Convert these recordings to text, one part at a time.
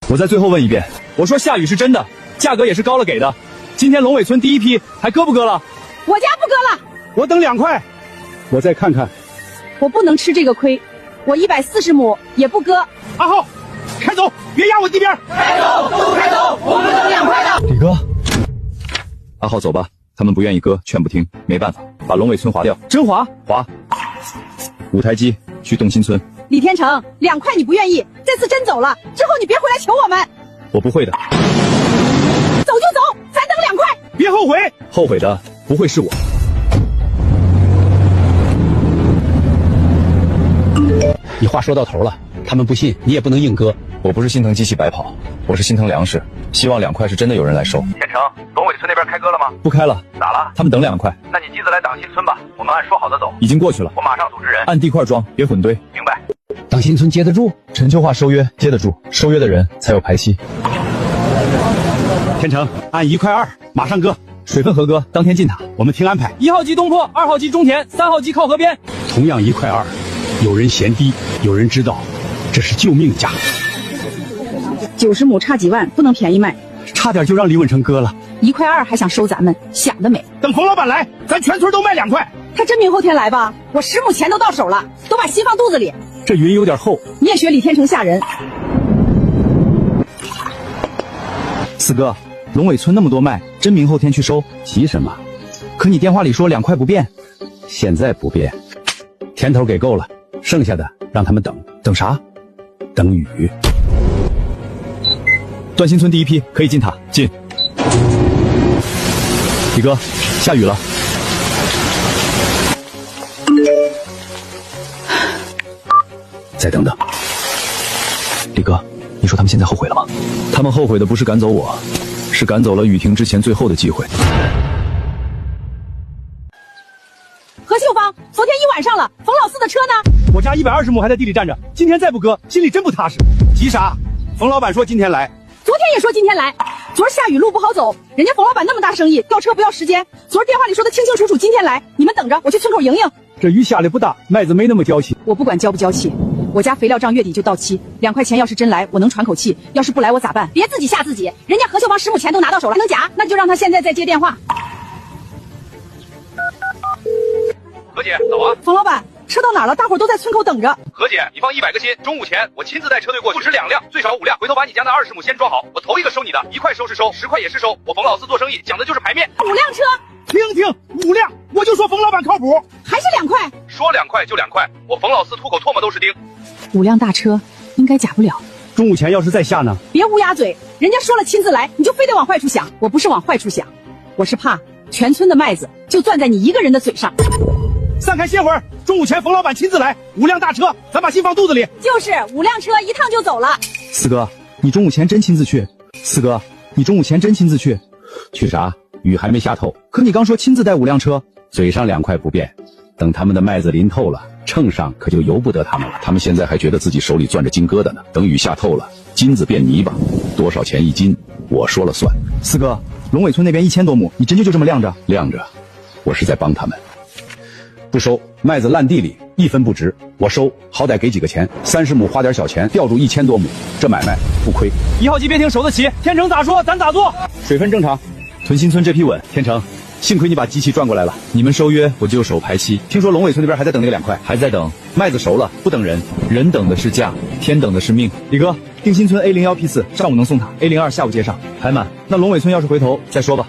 我再最后问一遍，我说下雨是真的，价格也是高了给的。今天龙尾村第一批还割不割了？我家不割了。我等2块，我再看看。我不能吃这个亏，我140亩也不割。阿浩，开走，别压我地边。开走，都开走，我们等2块的。李哥，阿浩走吧，他们不愿意割，劝不听，没办法，把龙尾村划掉。真划？划。5台机去洞心村。李天成，2块你不愿意，这次真走了，之后你别回来求我们。我不会的。走就走，咱等2块。别后悔，后悔的不会是我。你话说到头了，他们不信，你也不能硬割。我不是心疼机器白跑，我是心疼粮食，希望2块是真的有人来收。天成，龙尾村那边开割了吗？不开了。咋了？他们等2块。那你机子来党新村吧，我们按说好的走。已经过去了，我马上组织人，按地块装，别混堆。明白。党新村接得住？陈秋话收约接得住，收约的人才有排期。天成，按1块2，马上割。水分合割，当天进塔。我们听安排。1号机东坡，2号机中田，3号机靠河边。同样1块2，有人嫌低，有人知道这是救命价。90亩差几万，不能便宜卖。差点就让李稳成割了。1块2还想收咱们，想得美。等冯老板来，咱全村都卖2块。他真明后天来吧？我10亩钱都到手了，都把心放肚子里。这云有点厚。你也学李天成吓人。四哥，龙尾村那么多麦，真明后天去收？急什么？可你电话里说2块不变。现在不变，甜头给够了，剩下的让他们等。等啥？等雨。段新村第一批可以进塔，进。李哥，下雨了。再等等。李哥，你说他们现在后悔了吗？他们后悔的不是赶走我，是赶走了雨停之前最后的机会。何秀芳，昨天1晚上了，冯老四的车呢？我家120亩还在地里站着，今天再不割，心里真不踏实。急啥？冯老板说今天来，昨天也说今天来。昨儿下雨路不好走，人家冯老板那么大生意，调车不要时间。昨儿电话里说的清清楚楚，今天来，你们等着，我去村口迎迎。这雨下的不大，麦子没那么娇气。我不管娇不娇气，我家肥料账月底就到期，2块钱要是真来，我能喘口气；要是不来，我咋办？别自己吓自己，人家何秀芳10亩钱都拿到手了，还能假？那就让他现在再接电话。何姐，早啊！冯老板，车到哪儿了？大伙都在村口等着。何姐，你放100个心，中午前我亲自带车队过去，不止2辆，最少5辆。回头把你家那20亩先装好，我头一个收你的，1块收是收，10块也是收。我冯老四做生意讲的就是牌面。5辆车，听听，5辆，我就说冯老板靠谱，还是2块？说2块就2块，我冯老四吐口唾沫都是钉。 5辆大车应该假不了。中午前要是再下呢？别乌鸦嘴，人家说了亲自来，你就非得往坏处想。我不是往坏处想，我是怕全村的麦子就攥在你一个人的嘴上。散开歇会儿，中午前冯老板亲自来，5辆大车，咱把心放肚子里。就是5辆车一趟就走了。四哥，你中午前真亲自去？四哥，你中午前真亲自去？去啥？雨还没下透。可你刚说亲自带5辆车，嘴上2块不变，等他们的麦子淋透了，秤上可就由不得他们了。他们现在还觉得自己手里攥着金疙瘩呢，等雨下透了，金子变泥巴，多少钱1斤，我说了算。四哥，龙尾村那边1000多亩，你真就这么晾着？晾着，我是在帮他们。不收，麦子烂地里1分不值，我收，好歹给几个钱，30亩花点小钱，调住1000多亩，这买卖不亏。1号机别停，守得起。天成咋说咱咋做，水分正常。屯新村这批稳。天成，幸亏你把机器转过来了，你们收约我就守排期。听说龙尾村那边还在等那个2块，还在等，麦子熟了不等人，人等的是价，天等的是命。李哥，定新村 A01P4 上午能送塔 ，A02 下午接上，排满。那龙尾村要是回头再说吧。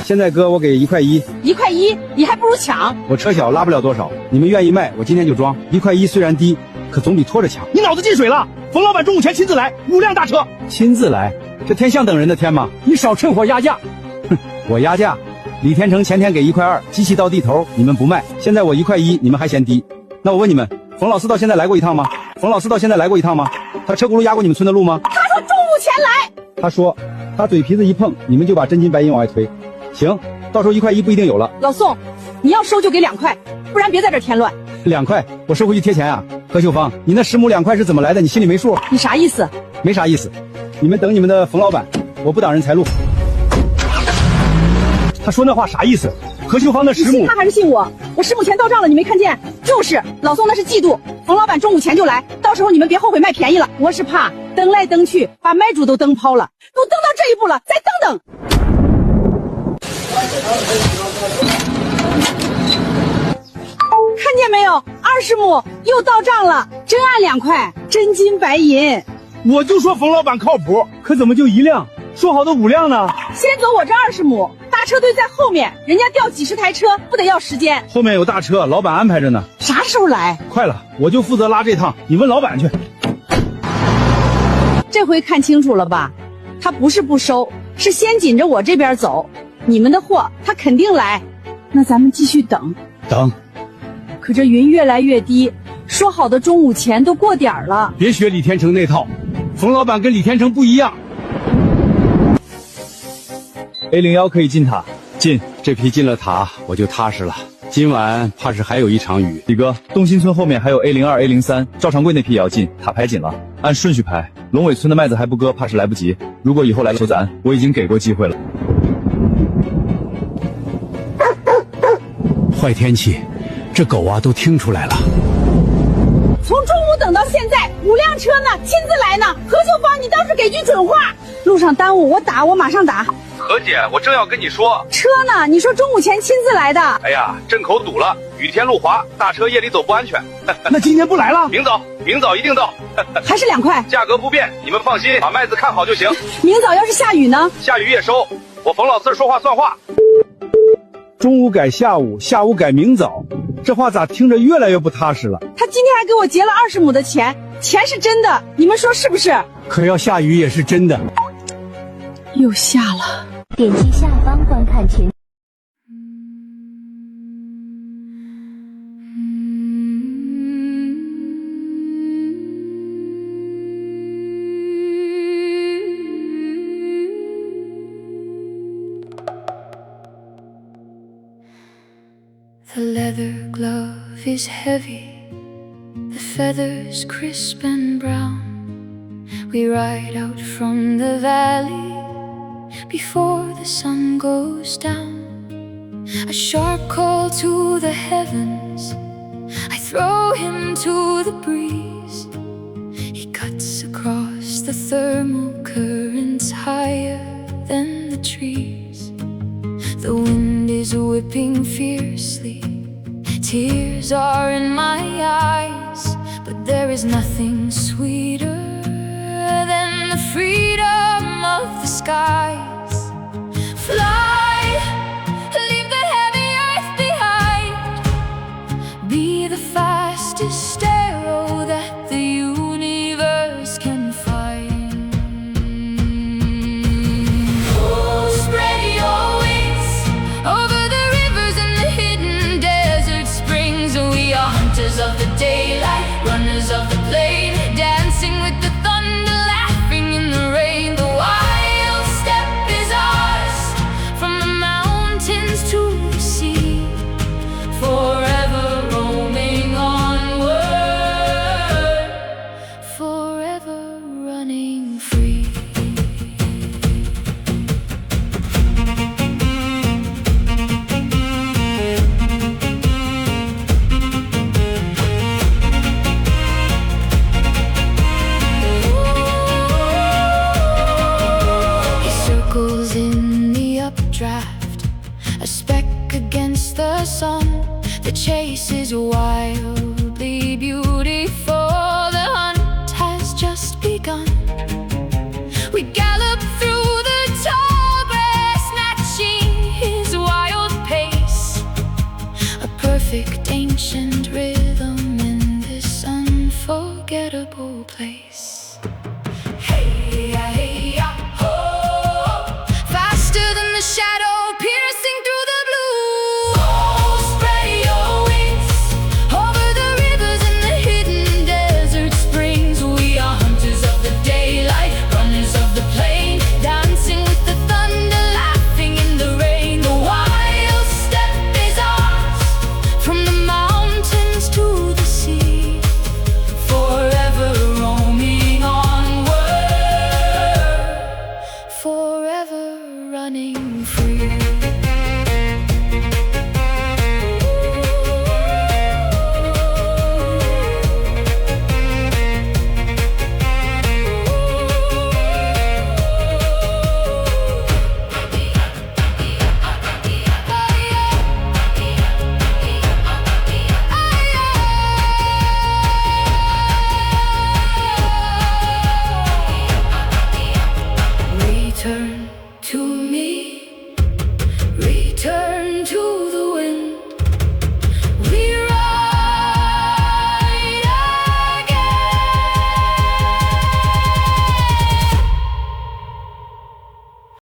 现在哥我给1块1。1块1，你还不如抢。我车小拉不了多少，你们愿意卖，我今天就装。1块1虽然低，可总比拖着强。你脑子进水了？冯老板中午前亲自来，5辆大车，亲自来，这天像等人的天吗？你少趁火压价。哼，我压价。李天成前天给1块2，机器到地头，你们不卖，现在我1块1，你们还嫌低。那我问你们，冯老四到现在来过一趟吗？冯老四到现在来过一趟吗？他车轱辘压过你们村的路吗？他说中午前来。他说，他嘴皮子一碰，你们就把真金白银往外推。行，到时候1块1不一定有了。老宋，你要收就给2块，不然别在这添乱。2块，我收回去贴钱啊。何秀芳，你那10亩2块是怎么来的？你心里没数？你啥意思？没啥意思，你们等你们的冯老板，我不挡人财路。他说那话啥意思？何秀芳那10亩，他还是信我？我10亩钱到账了，你没看见？就是老宋那是嫉妒，冯老板中午前就来，到时候你们别后悔卖便宜了。我是怕蹬来蹬去，把卖猪都蹬跑了，都蹬到这一步了，再蹬蹬。看见没有，20亩又到账了，真按2块，真金白银。我就说冯老板靠谱，可怎么就1辆？说好的5辆呢？先走我这20亩，大车队在后面，人家调几10台车，不得要时间？后面有大车，老板安排着呢。啥时候来？快了，我就负责拉这趟，你问老板去。这回看清楚了吧？他不是不收，是先紧着我这边走。你们的货他肯定来，那咱们继续等。等。可这云越来越低，说好的中午前都过点了。别学李天成那套，冯老板跟李天成不一样。A01可以进塔，进。这批进了塔，我就踏实了。今晚怕是还有一场雨。李哥，东新村后面还有 A02、A03，赵长贵那批也要进，塔排紧了，按顺序排。龙尾村的麦子还不割，怕是来不及。如果以后来求咱，我已经给过机会了。坏天气，这狗啊都听出来了。从中午等到现在，5辆车呢，亲自来呢。何秀芳，你倒是给句准话。路上耽误我马上打。何姐，我正要跟你说，车呢？你说中午前亲自来的。哎呀，镇口堵了，雨天路滑，大车夜里走不安全。那今天不来了？明早一定到。还是2块，价格不变，你们放心，把麦子看好就行。明早要是下雨呢？下雨也收，我冯老四说话算话。中午改下午，下午改明早，这话咋听着越来越不踏实了？他今天还给我结了20亩的钱，钱是真的，你们说是不是？可要下雨也是真的。又下了。点击下方观看全。The leather glove is heavy, the feathers crisp and brown. We ride out from the valley before the sun goes down. A sharp call to the heavens, I throw him to the breeze. He cuts across the thermal currents higher than the trees. The wind is whipping fiercely, tears are in my eyes, but there is nothing sweeter than the freedom of the skies. Fly, leave the heavy earth behind, be the fastest arrow that the universe can find. Oh, spread your wings over the rivers and the hidden desert springs. We are hunters of the daylight, runners of the plain, dancing with the thunder, laughing in the rain. The wild step is ours, from the mountains to the sea, forever roaming onward, forever running free. He circles in the updraft, a speck against the sun. The chase is wildly beautiful, the hunt has just begun. We gallop through the tall grass, matching his wild pace, a perfect ancient rhythm in this unforgettable place. Hey, hey, ya, ho! Faster than the shadow, piercing through the blue. Oh, spread your wings over the rivers and the hidden desert springs. We are hunters of the daylight, runners of the plain, dancing with the thunder, laughing in the rain. The wild step is ours, from the mountains to the sea, forever roaming on. turn.